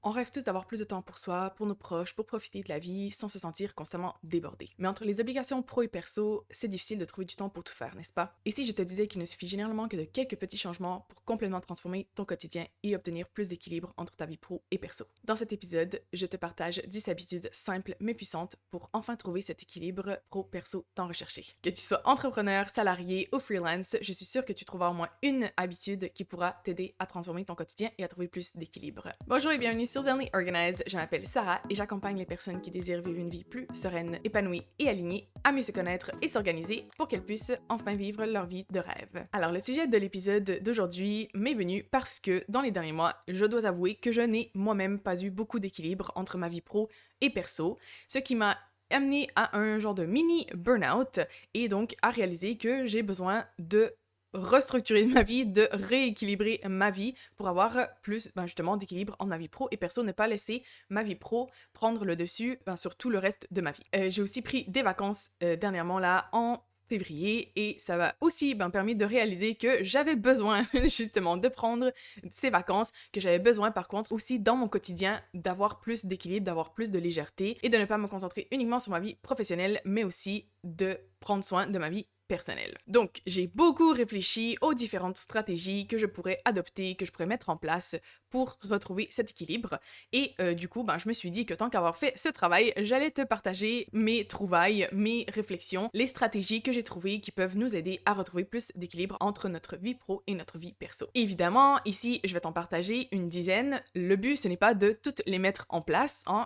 On rêve tous d'avoir plus de temps pour soi, pour nos proches, pour profiter de la vie sans se sentir constamment débordé. Mais entre les obligations pro et perso, c'est difficile de trouver du temps pour tout faire, n'est-ce pas? Et si je te disais qu'il ne suffit généralement que de quelques petits changements pour complètement transformer ton quotidien et obtenir plus d'équilibre entre ta vie pro et perso? Dans cet épisode, je te partage 10 habitudes simples mais puissantes pour enfin trouver cet équilibre pro-perso tant recherché. Que tu sois entrepreneur, salarié ou freelance, je suis sûre que tu trouveras au moins une habitude qui pourra t'aider à transformer ton quotidien et à trouver plus d'équilibre. Bonjour et bienvenue sur Zenly Organize, je m'appelle Sarah et j'accompagne les personnes qui désirent vivre une vie plus sereine, épanouie et alignée, à mieux se connaître et s'organiser pour qu'elles puissent enfin vivre leur vie de rêve. Alors le sujet de l'épisode d'aujourd'hui m'est venu parce que dans les derniers mois, je dois avouer que je n'ai moi-même pas eu beaucoup d'équilibre entre ma vie pro et perso, ce qui m'a amené à un genre de mini burn-out et donc à réaliser que j'ai besoin de restructurer ma vie, de rééquilibrer ma vie pour avoir plus justement d'équilibre entre ma vie pro et perso, ne pas laisser ma vie pro prendre le dessus sur tout le reste de ma vie. J'ai aussi pris des vacances dernièrement là en février et ça m'a aussi permis de réaliser que j'avais besoin justement de prendre ces vacances, que j'avais besoin par contre aussi dans mon quotidien d'avoir plus d'équilibre, d'avoir plus de légèreté et de ne pas me concentrer uniquement sur ma vie professionnelle mais aussi de prendre soin de ma vie personnelle. Donc, j'ai beaucoup réfléchi aux différentes stratégies que je pourrais adopter, que je pourrais mettre en place pour retrouver cet équilibre. Et du coup, je me suis dit que tant qu'avoir fait ce travail, j'allais te partager mes trouvailles, mes réflexions, les stratégies que j'ai trouvées qui peuvent nous aider à retrouver plus d'équilibre entre notre vie pro et notre vie perso. Évidemment, ici, je vais t'en partager une dizaine. Le but, ce n'est pas de toutes les mettre en place, hein.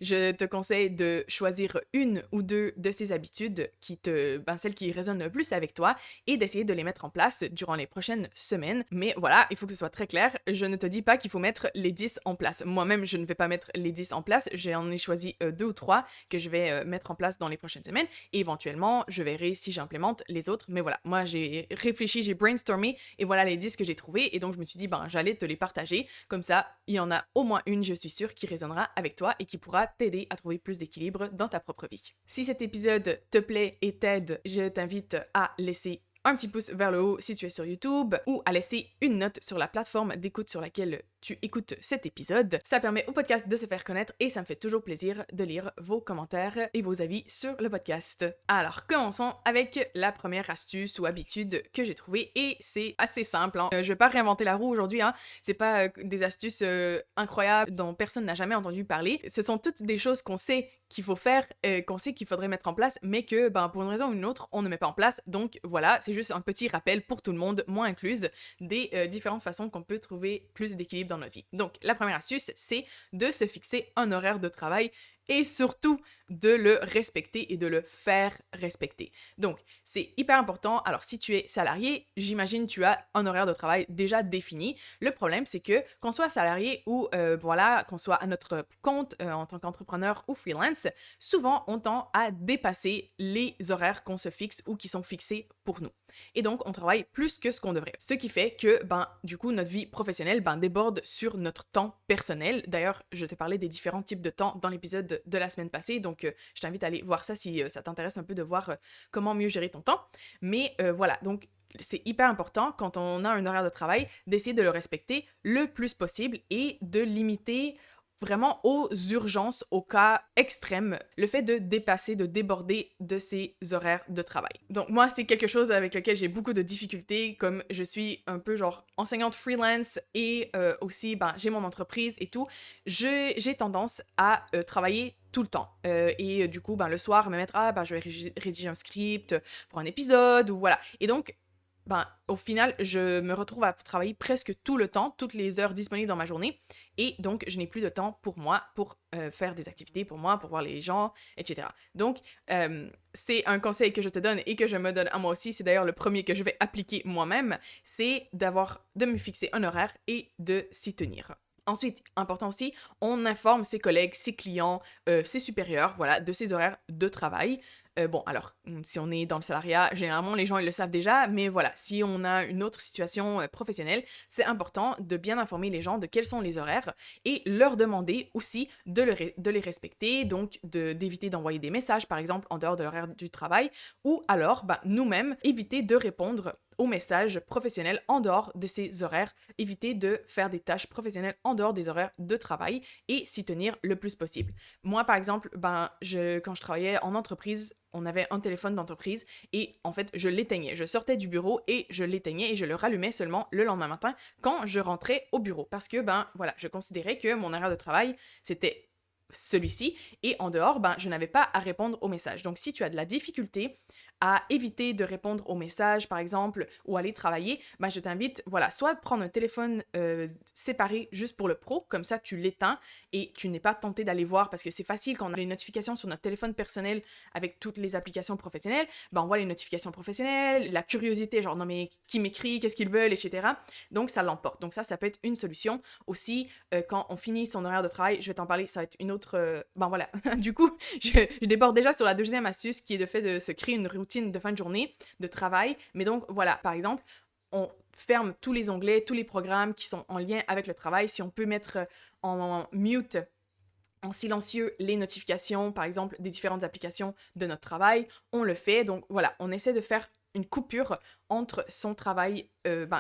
Je te conseille de choisir une ou deux de ces habitudes qui celles qui résonnent le plus avec toi et d'essayer de les mettre en place durant les prochaines semaines. Mais voilà, il faut que ce soit très clair. Je ne te dis pas qu'il faut mettre les 10 en place. Moi-même, je ne vais pas mettre les 10 en place. J'en ai choisi 2 ou 3 que je vais mettre en place dans les prochaines semaines. Et éventuellement, je verrai si j'implémente les autres. Mais voilà, moi, j'ai réfléchi, j'ai brainstormé et voilà les 10 que j'ai trouvés. Et donc, je me suis dit, j'allais te les partager. Comme ça, il y en a au moins une, je suis sûre, qui résonnera avec toi et qui pourra t'aider à trouver plus d'équilibre dans ta propre vie. Si cet épisode te plaît et t'aide, je t'invite à laisser un petit pouce vers le haut si tu es sur YouTube ou à laisser une note sur la plateforme d'écoute sur laquelle tu écoutes cet épisode. Ça permet au podcast de se faire connaître et ça me fait toujours plaisir de lire vos commentaires et vos avis sur le podcast. Alors, commençons avec la première astuce ou habitude que j'ai trouvée et c'est assez simple, hein. Je vais pas réinventer la roue aujourd'hui, hein. C'est pas des astuces incroyables dont personne n'a jamais entendu parler. Ce sont toutes des choses qu'on sait qu'il faut faire, qu'on sait qu'il faudrait mettre en place, mais que, pour une raison ou une autre, on ne met pas en place. Donc voilà, c'est juste un petit rappel pour tout le monde, moi incluse, des différentes façons qu'on peut trouver plus d'équilibre dans notre vie. Donc la première astuce, c'est de se fixer un horaire de travail et surtout de le respecter et de le faire respecter. Donc, c'est hyper important. Alors, si tu es salarié, j'imagine tu as un horaire de travail déjà défini. Le problème, c'est que qu'on soit salarié ou qu'on soit à notre compte en tant qu'entrepreneur ou freelance, souvent on tend à dépasser les horaires qu'on se fixe ou qui sont fixés pour nous. Et donc, on travaille plus que ce qu'on devrait. Ce qui fait que, du coup, notre vie professionnelle déborde sur notre temps personnel. D'ailleurs, je te parlais des différents types de temps dans l'épisode de la semaine passée, donc je t'invite à aller voir ça si ça t'intéresse un peu de voir comment mieux gérer ton temps. Mais voilà, donc c'est hyper important quand on a un horaire de travail d'essayer de le respecter le plus possible et de limiter vraiment aux urgences, aux cas extrêmes, le fait de dépasser, de déborder de ces horaires de travail. Donc moi, c'est quelque chose avec lequel j'ai beaucoup de difficultés, comme je suis un peu enseignante freelance et aussi, j'ai mon entreprise et tout, j'ai tendance à travailler tout le temps. Et du coup, le soir, me mettre, je vais rédiger un script pour un épisode, ou voilà. Et donc, au final, je me retrouve à travailler presque tout le temps, toutes les heures disponibles dans ma journée, et donc je n'ai plus de temps pour moi, pour faire des activités pour moi, pour voir les gens, etc. Donc, c'est un conseil que je te donne et que je me donne à moi aussi, c'est d'ailleurs le premier que je vais appliquer moi-même, c'est de me fixer un horaire et de s'y tenir. Ensuite, important aussi, on informe ses collègues, ses clients, ses supérieurs, voilà, de ses horaires de travail. Alors, si on est dans le salariat, généralement, les gens, ils le savent déjà, mais voilà, si on a une autre situation professionnelle, c'est important de bien informer les gens de quels sont les horaires et leur demander aussi de les respecter, donc d'éviter d'envoyer des messages, par exemple, en dehors de l'horaire du travail, ou alors, nous-mêmes, éviter de répondre aux messages professionnels en dehors de ces horaires, éviter de faire des tâches professionnelles en dehors des horaires de travail et s'y tenir le plus possible. Moi, par exemple, quand je travaillais en entreprise, on avait un téléphone d'entreprise et en fait, je l'éteignais. Je sortais du bureau et je l'éteignais et je le rallumais seulement le lendemain matin quand je rentrais au bureau. Parce que, voilà, je considérais que mon horaire de travail, c'était celui-ci et en dehors, je n'avais pas à répondre aux messages. Donc, si tu as de la difficulté à éviter de répondre aux messages, par exemple, ou aller travailler, je t'invite, voilà, soit de prendre un téléphone séparé juste pour le pro, comme ça tu l'éteins et tu n'es pas tenté d'aller voir parce que c'est facile quand on a les notifications sur notre téléphone personnel avec toutes les applications professionnelles, on voit les notifications professionnelles, la curiosité, genre non mais qui m'écrit, qu'est-ce qu'ils veulent, etc. Donc ça l'emporte. Donc ça peut être une solution. Aussi, quand on finit son horaire de travail, je vais t'en parler, ça va être une autre... voilà, du coup, je déborde déjà sur la deuxième astuce qui est de fait de se créer une routine de fin de journée de travail. Mais donc, voilà, par exemple, on ferme tous les onglets, tous les programmes qui sont en lien avec le travail. Si on peut mettre en mute, en silencieux, les notifications, par exemple, des différentes applications de notre travail, on le fait. Donc, voilà, on essaie de faire une coupure entre son travail,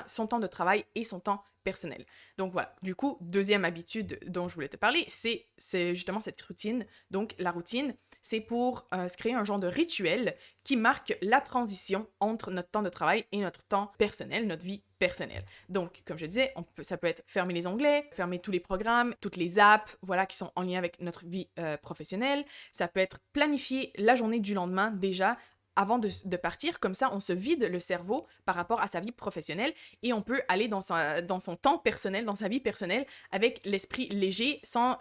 son temps de travail et son temps personnel. Donc voilà, du coup, deuxième habitude dont je voulais te parler, c'est justement cette routine. Donc la routine, c'est pour se créer un genre de rituel qui marque la transition entre notre temps de travail et notre temps personnel, notre vie personnelle. Donc, comme je disais, ça peut être fermer les onglets, fermer tous les programmes, toutes les apps, voilà, qui sont en lien avec notre vie professionnelle. Ça peut être planifier la journée du lendemain déjà, avant de partir, comme ça on se vide le cerveau par rapport à sa vie professionnelle et on peut aller dans son temps personnel, dans sa vie personnelle, avec l'esprit léger sans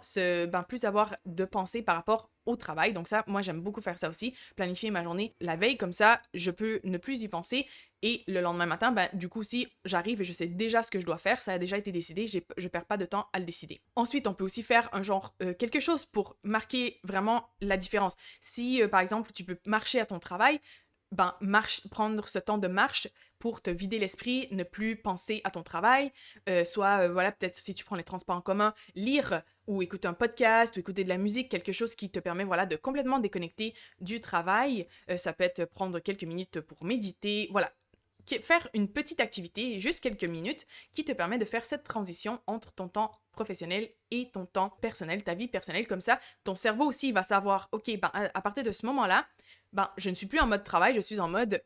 plus avoir de pensée par rapport au travail. Donc ça, moi j'aime beaucoup faire ça aussi, planifier ma journée la veille, comme ça je peux ne plus y penser et le lendemain matin, du coup si j'arrive et je sais déjà ce que je dois faire, ça a déjà été décidé, je perds pas de temps à le décider. Ensuite, on peut aussi faire un genre, quelque chose pour marquer vraiment la différence. Si par exemple tu peux marcher à ton travail, prendre ce temps de marche pour te vider l'esprit, ne plus penser à ton travail, voilà, peut-être si tu prends les transports en commun, lire ou écouter un podcast ou écouter de la musique, quelque chose qui te permet, voilà, de complètement déconnecter du travail. Ça peut être prendre quelques minutes pour méditer, voilà. Faire une petite activité, juste quelques minutes, qui te permet de faire cette transition entre ton temps professionnel et ton temps personnel, ta vie personnelle. Comme ça, ton cerveau aussi va savoir, ok, à partir de ce moment-là, je ne suis plus en mode travail, je suis en mode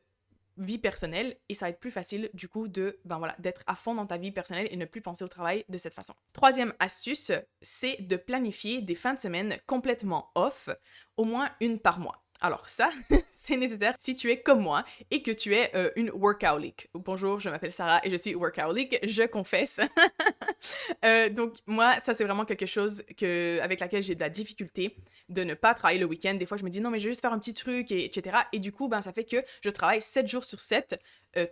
vie personnelle et ça va être plus facile du coup d'être à fond dans ta vie personnelle et ne plus penser au travail de cette façon. Troisième astuce, c'est de planifier des fins de semaine complètement off, au moins une par mois. Alors ça, c'est nécessaire si tu es comme moi et que tu es une workaholic. Bonjour, je m'appelle Sarah et je suis workaholic, je confesse. Donc moi, ça c'est vraiment quelque chose avec laquelle j'ai de la difficulté de ne pas travailler le week-end. Des fois, je me dis non mais je vais juste faire un petit truc, etc. Et du coup, ça fait que je travaille 7 jours sur 7,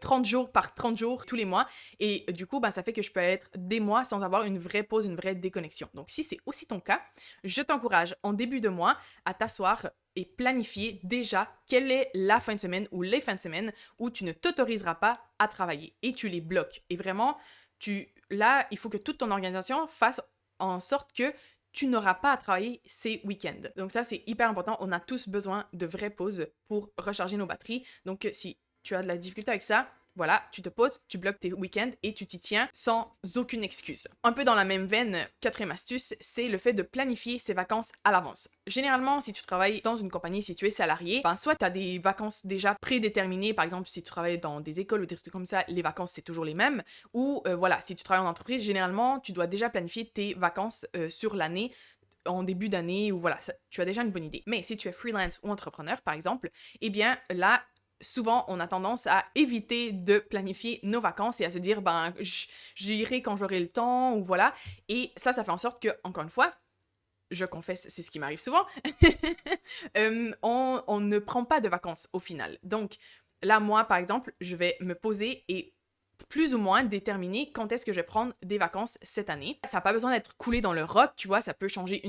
30 jours par 30 jours tous les mois. Et du coup, ça fait que je peux être des mois sans avoir une vraie pause, une vraie déconnexion. Donc si c'est aussi ton cas, je t'encourage en début de mois à t'asseoir et planifier déjà quelle est la fin de semaine ou les fins de semaine où tu ne t'autoriseras pas à travailler et tu les bloques. Et vraiment, là, il faut que toute ton organisation fasse en sorte que tu n'auras pas à travailler ces week-ends. Donc ça, c'est hyper important. On a tous besoin de vraies pauses pour recharger nos batteries. Donc si tu as de la difficulté avec ça, voilà, tu te poses, tu bloques tes week-ends et tu t'y tiens sans aucune excuse. Un peu dans la même veine, quatrième astuce, c'est le fait de planifier ses vacances à l'avance. Généralement, si tu travailles dans une compagnie, si tu es salarié, soit tu as des vacances déjà prédéterminées, par exemple si tu travailles dans des écoles ou des trucs comme ça, les vacances c'est toujours les mêmes, ou voilà, si tu travailles en entreprise, généralement tu dois déjà planifier tes vacances sur l'année, en début d'année, ou voilà, tu as déjà une bonne idée. Mais si tu es freelance ou entrepreneur, par exemple, eh bien là, souvent, on a tendance à éviter de planifier nos vacances et à se dire, j'irai quand j'aurai le temps, ou voilà. Et ça fait en sorte que, encore une fois, je confesse, c'est ce qui m'arrive souvent, on ne prend pas de vacances au final. Donc, là, moi, par exemple, je vais me poser et plus ou moins déterminer quand est-ce que je vais prendre des vacances cette année. Ça n'a pas besoin d'être coulé dans le roc, tu vois, ça peut changer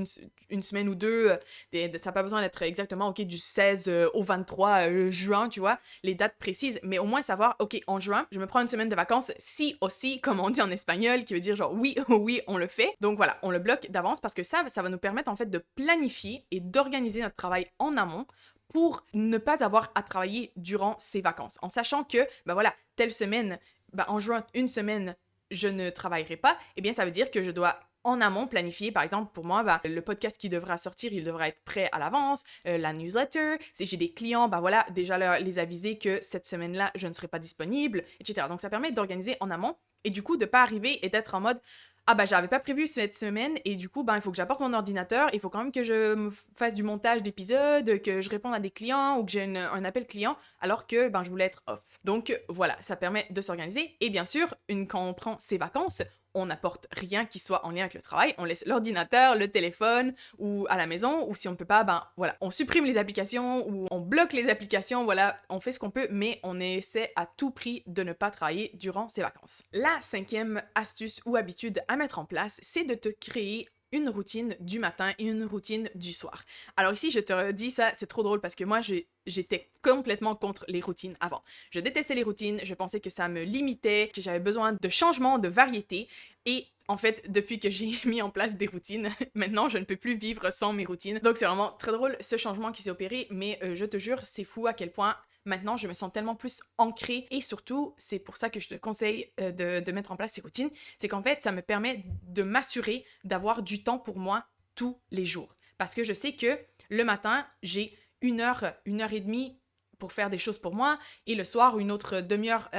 une semaine ou deux, ça n'a pas besoin d'être exactement, ok, du 16 au 23 juin, tu vois, les dates précises, mais au moins savoir, ok, en juin, je me prends une semaine de vacances, si aussi, comme on dit en espagnol, qui veut dire genre oui, oui, on le fait. Donc voilà, on le bloque d'avance parce que ça va nous permettre en fait de planifier et d'organiser notre travail en amont pour ne pas avoir à travailler durant ces vacances. En sachant que, ben voilà, telle semaine, ben en juin, une semaine, je ne travaillerai pas, eh bien ça veut dire que je dois en amont planifier, par exemple, pour moi, le podcast qui devra sortir, il devra être prêt à l'avance, la newsletter, si j'ai des clients, voilà, déjà les aviser que cette semaine-là, je ne serai pas disponible, etc. Donc ça permet d'organiser en amont et du coup de pas arriver et d'être en mode ah j'avais pas prévu cette semaine et du coup il faut que j'apporte mon ordinateur, il faut quand même que je me fasse du montage d'épisodes, que je réponde à des clients ou que j'ai un appel client alors que je voulais être off. Donc voilà, ça permet de s'organiser et bien sûr, quand on prend ses vacances, on n'apporte rien qui soit en lien avec le travail, on laisse l'ordinateur, le téléphone ou à la maison, ou si on ne peut pas, voilà, on supprime les applications ou on bloque les applications, voilà, on fait ce qu'on peut, mais on essaie à tout prix de ne pas travailler durant ses vacances. La 5e astuce ou habitude à mettre en place, c'est de te créer une routine du matin et une routine du soir. Alors ici, je te dis ça, c'est trop drôle parce que moi, j'étais complètement contre les routines avant. Je détestais les routines, je pensais que ça me limitait, que j'avais besoin de changement, de variété. Et en fait, depuis que j'ai mis en place des routines, maintenant, je ne peux plus vivre sans mes routines. Donc c'est vraiment très drôle ce changement qui s'est opéré, mais je te jure, c'est fou à quel point maintenant, je me sens tellement plus ancrée et surtout, c'est pour ça que je te conseille de mettre en place ces routines, c'est qu'en fait, ça me permet de m'assurer d'avoir du temps pour moi tous les jours. Parce que je sais que le matin, j'ai 1 heure, 1 heure et demie pour faire des choses pour moi et le soir, une autre demi-heure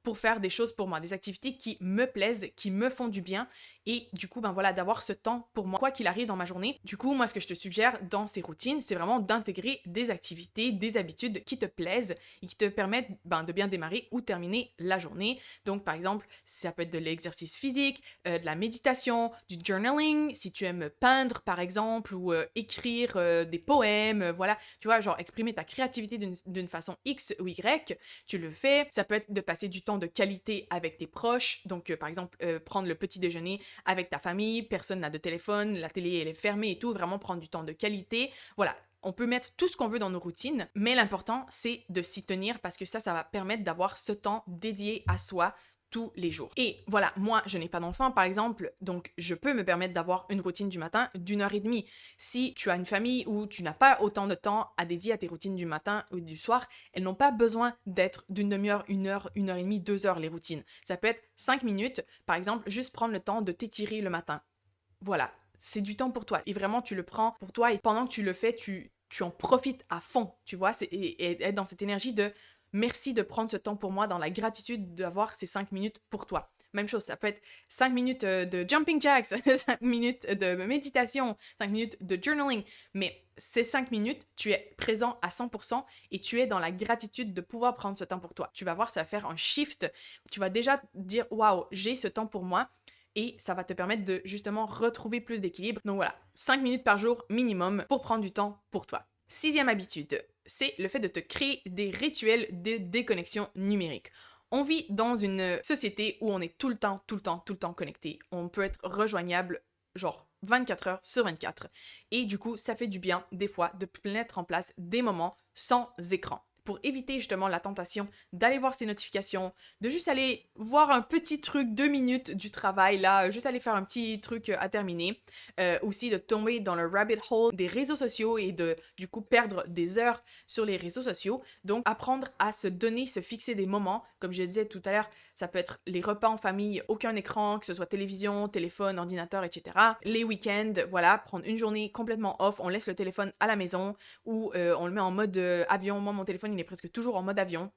pour faire des choses pour moi, des activités qui me plaisent, qui me font du bien et du coup, voilà, d'avoir ce temps pour moi, quoi qu'il arrive dans ma journée. Du coup, moi, ce que je te suggère dans ces routines, c'est vraiment d'intégrer des activités, des habitudes qui te plaisent et qui te permettent de bien démarrer ou terminer la journée. Donc, par exemple, ça peut être de l'exercice physique, de la méditation, du journaling, si tu aimes peindre, par exemple, ou écrire des poèmes, voilà, tu vois, genre exprimer ta créativité d'une façon X ou Y, tu le fais. Ça peut être de passer du temps de qualité avec tes proches, donc par exemple, prendre le petit déjeuner avec ta famille, personne n'a de téléphone, la télé elle est fermée et tout, vraiment prendre du temps de qualité. Voilà, on peut mettre tout ce qu'on veut dans nos routines, mais l'important c'est de s'y tenir parce que ça va permettre d'avoir ce temps dédié à soi tous les jours. Et voilà, moi, je n'ai pas d'enfant, par exemple, donc je peux me permettre d'avoir une routine du matin d'1 heure et demie. Si tu as une famille où tu n'as pas autant de temps à dédier à tes routines du matin ou du soir, elles n'ont pas besoin d'être d'une demi-heure, 1 heure, 1 heure et demie, 2 heures les routines. Ça peut être 5 minutes, par exemple, juste prendre le temps de t'étirer le matin. Voilà, c'est du temps pour toi. Et vraiment, tu le prends pour toi et pendant que tu le fais, tu en profites à fond, tu vois, et être dans cette énergie de merci de prendre ce temps pour moi, dans la gratitude d'avoir ces 5 minutes pour toi. Même chose, ça peut être 5 minutes de jumping jacks, 5 minutes de méditation, 5 minutes de journaling, mais ces 5 minutes, tu es présent à 100% et tu es dans la gratitude de pouvoir prendre ce temps pour toi. Tu vas voir, ça va faire un shift. Tu vas déjà dire, waouh, j'ai ce temps pour moi. Et ça va te permettre de justement retrouver plus d'équilibre. Donc voilà, 5 minutes par jour minimum pour prendre du temps pour toi. 6e habitude, c'est le fait de te créer des rituels de déconnexion numérique. On vit dans une société où on est tout le temps connecté. On peut être rejoignable genre 24 heures sur 24. Et du coup, ça fait du bien des fois de mettre en place des moments sans écran, pour éviter justement la tentation d'aller voir ses notifications, de juste aller voir un petit truc 2 minutes du travail, là, juste aller faire un petit truc à terminer. Aussi de tomber dans le rabbit hole des réseaux sociaux et de, du coup, perdre des heures sur les réseaux sociaux. Donc, apprendre à se donner, se fixer des moments. Comme je disais tout à l'heure, ça peut être les repas en famille, aucun écran, que ce soit télévision, téléphone, ordinateur, etc. Les week-ends, voilà, prendre une journée complètement off, on laisse le téléphone à la maison ou on le met en mode avion. Moi, mon téléphone, il est presque toujours en mode avion.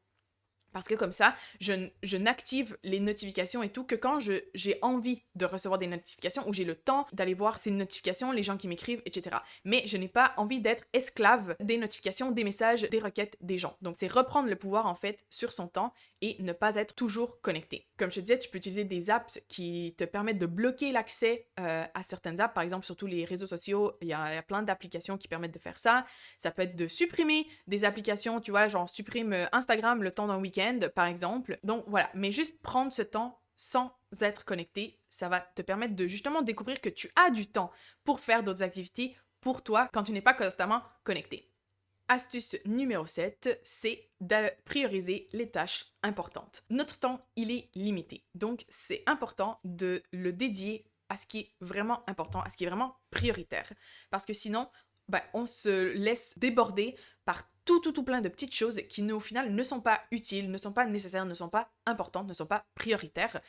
Parce que comme ça, je n'active les notifications et tout que quand j'ai envie de recevoir des notifications ou j'ai le temps d'aller voir ces notifications, les gens qui m'écrivent, etc. Mais je n'ai pas envie d'être esclave des notifications, des messages, des requêtes des gens. Donc c'est reprendre le pouvoir en fait sur son temps et ne pas être toujours connecté. Comme je te disais, tu peux utiliser des apps qui te permettent de bloquer l'accès à certaines apps. Par exemple, sur tous les réseaux sociaux, il y a plein d'applications qui permettent de faire ça. Ça peut être de supprimer des applications, tu vois, genre supprime Instagram le temps d'un week-end, par exemple. Donc voilà, mais juste prendre ce temps sans être connecté, ça va te permettre de justement découvrir que tu as du temps pour faire d'autres activités pour toi quand tu n'es pas constamment connecté. Astuce numéro 7, c'est de prioriser les tâches importantes. Notre temps, il est limité. Donc, c'est important de le dédier à ce qui est vraiment important, à ce qui est vraiment prioritaire. Parce que sinon, on se laisse déborder par tout plein de petites choses qui au final ne sont pas utiles, ne sont pas nécessaires, ne sont pas importantes, ne sont pas prioritaires,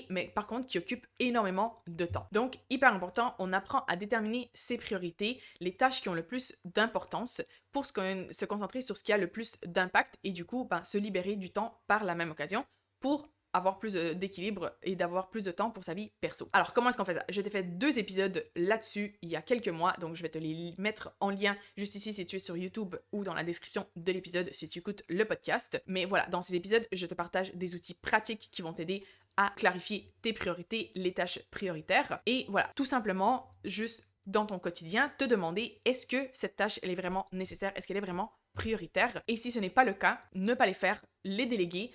mais par contre qui occupent énormément de temps. Donc hyper important, on apprend à déterminer ses priorités, les tâches qui ont le plus d'importance pour se concentrer sur ce qui a le plus d'impact et du coup se libérer du temps par la même occasion pour avoir plus d'équilibre et d'avoir plus de temps pour sa vie perso. Alors comment est-ce qu'on fait ça? Je t'ai fait 2 épisodes là-dessus il y a quelques mois, donc je vais te les mettre en lien juste ici si tu es sur YouTube ou dans la description de l'épisode si tu écoutes le podcast. Mais voilà, dans ces épisodes, je te partage des outils pratiques qui vont t'aider à clarifier tes priorités, les tâches prioritaires. Et voilà, tout simplement, juste dans ton quotidien, te demander est-ce que cette tâche, elle est vraiment nécessaire? Est-ce qu'elle est vraiment prioritaire? Et si ce n'est pas le cas, ne pas les faire, les déléguer.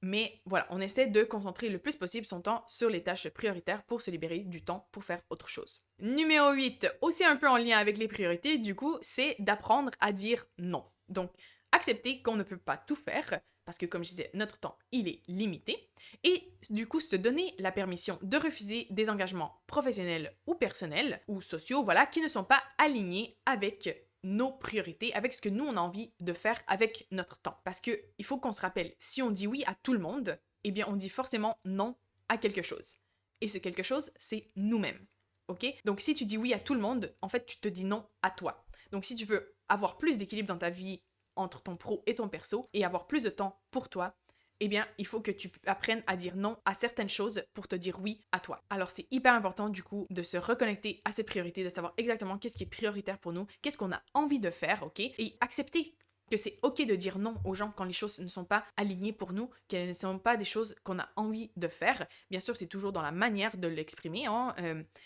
Mais voilà, on essaie de concentrer le plus possible son temps sur les tâches prioritaires pour se libérer du temps pour faire autre chose. Numéro 8, aussi un peu en lien avec les priorités, du coup, c'est d'apprendre à dire non. Donc, accepter qu'on ne peut pas tout faire, parce que comme je disais, notre temps, il est limité, et du coup, se donner la permission de refuser des engagements professionnels ou personnels, ou sociaux, voilà, qui ne sont pas alignés avec nos priorités, avec ce que nous on a envie de faire avec notre temps. Parce que il faut qu'on se rappelle, si on dit oui à tout le monde, eh bien on dit forcément non à quelque chose. Et ce quelque chose, c'est nous-mêmes. Ok? Donc si tu dis oui à tout le monde, en fait tu te dis non à toi. Donc si tu veux avoir plus d'équilibre dans ta vie entre ton pro et ton perso et avoir plus de temps pour toi, eh bien, il faut que tu apprennes à dire non à certaines choses pour te dire oui à toi. Alors, c'est hyper important, du coup, de se reconnecter à ses priorités, de savoir exactement qu'est-ce qui est prioritaire pour nous, qu'est-ce qu'on a envie de faire, ok? Et accepter que c'est ok de dire non aux gens quand les choses ne sont pas alignées pour nous, qu'elles ne sont pas des choses qu'on a envie de faire. Bien sûr, c'est toujours dans la manière de l'exprimer, hein,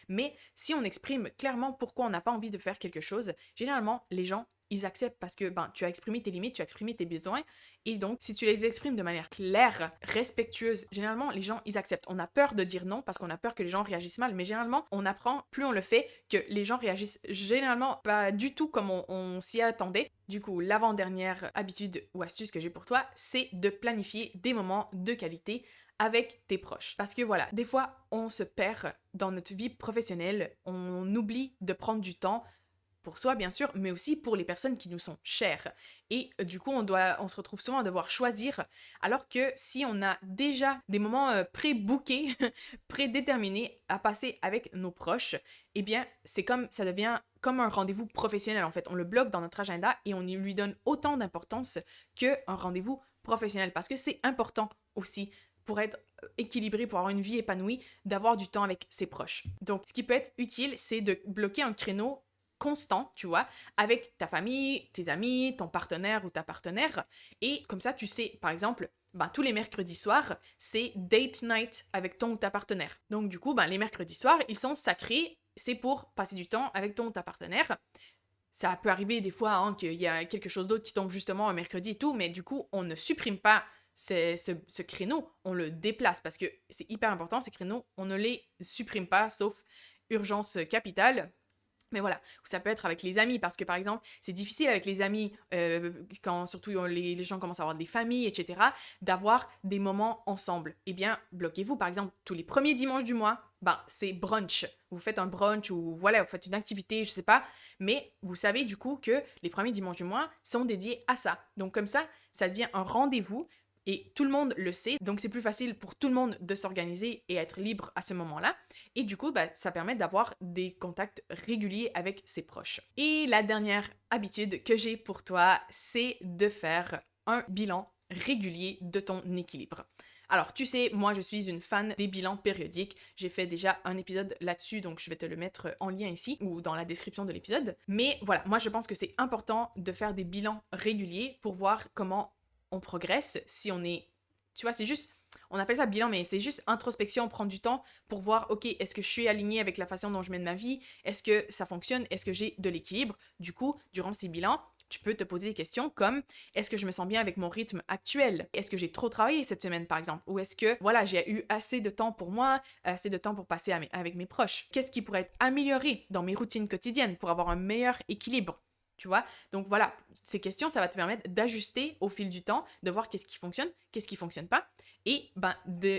mais si on exprime clairement pourquoi on n'a pas envie de faire quelque chose, généralement, les gens ils acceptent parce que tu as exprimé tes limites, tu as exprimé tes besoins, et donc si tu les exprimes de manière claire, respectueuse, généralement les gens ils acceptent. On a peur de dire non parce qu'on a peur que les gens réagissent mal, mais généralement on apprend, plus on le fait, que les gens réagissent généralement pas du tout comme on s'y attendait. Du coup, l'avant-dernière habitude ou astuce que j'ai pour toi, c'est de planifier des moments de qualité avec tes proches. Parce que voilà, des fois on se perd dans notre vie professionnelle, on oublie de prendre du temps pour soi bien sûr, mais aussi pour les personnes qui nous sont chères. Et du coup, on se retrouve souvent à devoir choisir, alors que si on a déjà des moments pré-bookés, prédéterminés à passer avec nos proches, eh bien, ça devient comme un rendez-vous professionnel en fait. On le bloque dans notre agenda et on lui donne autant d'importance qu'un rendez-vous professionnel, parce que c'est important aussi pour être équilibré, pour avoir une vie épanouie, d'avoir du temps avec ses proches. Donc, ce qui peut être utile, c'est de bloquer un créneau constant, tu vois, avec ta famille, tes amis, ton partenaire ou ta partenaire. Et comme ça, tu sais, par exemple, tous les mercredis soirs, c'est date night avec ton ou ta partenaire. Donc du coup, les mercredis soirs, ils sont sacrés, c'est pour passer du temps avec ton ou ta partenaire. Ça peut arriver des fois qu'il y a quelque chose d'autre qui tombe justement un mercredi et tout, mais du coup, on ne supprime pas ce créneau, on le déplace parce que c'est hyper important, ces créneaux, on ne les supprime pas, sauf urgence capitale. Mais voilà, ça peut être avec les amis, parce que par exemple, c'est difficile avec les amis, quand surtout les gens commencent à avoir des familles, etc., d'avoir des moments ensemble. Eh bien, bloquez-vous, par exemple, tous les premiers dimanches du mois, c'est brunch. Vous faites un brunch ou voilà, vous faites une activité, je sais pas, mais vous savez du coup que les premiers dimanches du mois sont dédiés à ça. Donc comme ça devient un rendez-vous. Et tout le monde le sait, donc c'est plus facile pour tout le monde de s'organiser et être libre à ce moment-là. Et du coup, ça permet d'avoir des contacts réguliers avec ses proches. Et la dernière habitude que j'ai pour toi, c'est de faire un bilan régulier de ton équilibre. Alors, tu sais, moi, je suis une fan des bilans périodiques. J'ai fait déjà un épisode là-dessus, donc je vais te le mettre en lien ici ou dans la description de l'épisode. Mais voilà, moi, je pense que c'est important de faire des bilans réguliers pour voir comment on progresse, si on est... Tu vois, c'est juste... On appelle ça bilan, mais c'est juste introspection, prendre du temps pour voir, ok, est-ce que je suis alignée avec la façon dont je mène ma vie? Est-ce que ça fonctionne? Est-ce que j'ai de l'équilibre? Du coup, durant ces bilans, tu peux te poser des questions comme, est-ce que je me sens bien avec mon rythme actuel? Est-ce que j'ai trop travaillé cette semaine, par exemple? Ou est-ce que, voilà, j'ai eu assez de temps pour moi, assez de temps pour passer avec mes proches? Qu'est-ce qui pourrait être amélioré dans mes routines quotidiennes pour avoir un meilleur équilibre? Tu vois? Donc voilà, ces questions, ça va te permettre d'ajuster au fil du temps, de voir qu'est-ce qui fonctionne pas. et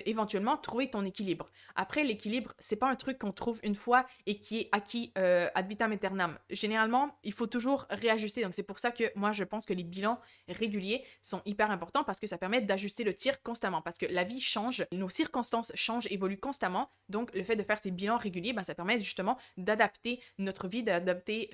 éventuellement trouver ton équilibre. Après, l'équilibre, c'est pas un truc qu'on trouve une fois et qui est acquis ad vitam aeternam. Généralement, il faut toujours réajuster. Donc, c'est pour ça que moi, je pense que les bilans réguliers sont hyper importants parce que ça permet d'ajuster le tir constamment. Parce que la vie change, nos circonstances changent, évoluent constamment. Donc, le fait de faire ces bilans réguliers, ça permet justement d'adapter notre vie, d'adapter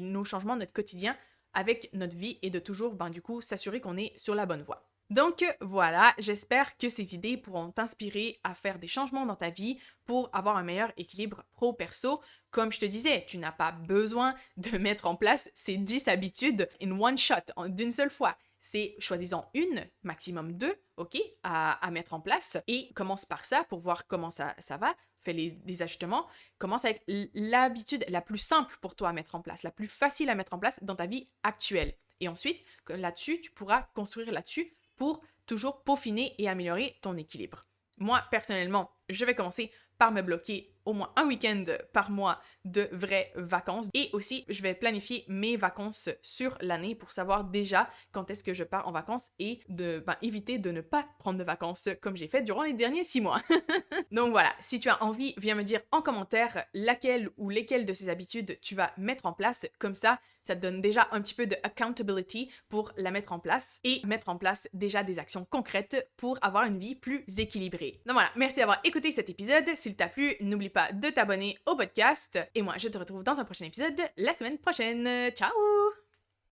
nos changements de notre quotidien avec notre vie et de toujours, du coup, s'assurer qu'on est sur la bonne voie. Donc voilà, j'espère que ces idées pourront t'inspirer à faire des changements dans ta vie pour avoir un meilleur équilibre pro-perso. Comme je te disais, tu n'as pas besoin de mettre en place ces 10 habitudes in one shot, d'une seule fois. C'est choisis-en une, maximum deux, ok, à mettre en place et commence par ça pour voir comment ça va. Fais des ajustements. Commence avec l'habitude la plus simple pour toi à mettre en place, la plus facile à mettre en place dans ta vie actuelle. Et ensuite, là-dessus, tu pourras construire là-dessus pour toujours peaufiner et améliorer ton équilibre. Moi, personnellement, je vais commencer par me bloquer au moins un week-end par mois de vraies vacances. Et aussi, je vais planifier mes vacances sur l'année pour savoir déjà quand est-ce que je pars en vacances et éviter de ne pas prendre de vacances comme j'ai fait durant les derniers 6 mois. Donc voilà, si tu as envie, viens me dire en commentaire laquelle ou lesquelles de ces habitudes tu vas mettre en place. Comme ça te donne déjà un petit peu de accountability pour la mettre en place et mettre en place déjà des actions concrètes pour avoir une vie plus équilibrée. Donc voilà, merci d'avoir écouté cet épisode. S'il t'a plu, n'oublie pas de t'abonner au podcast. Et moi, je te retrouve dans un prochain épisode la semaine prochaine. Ciao!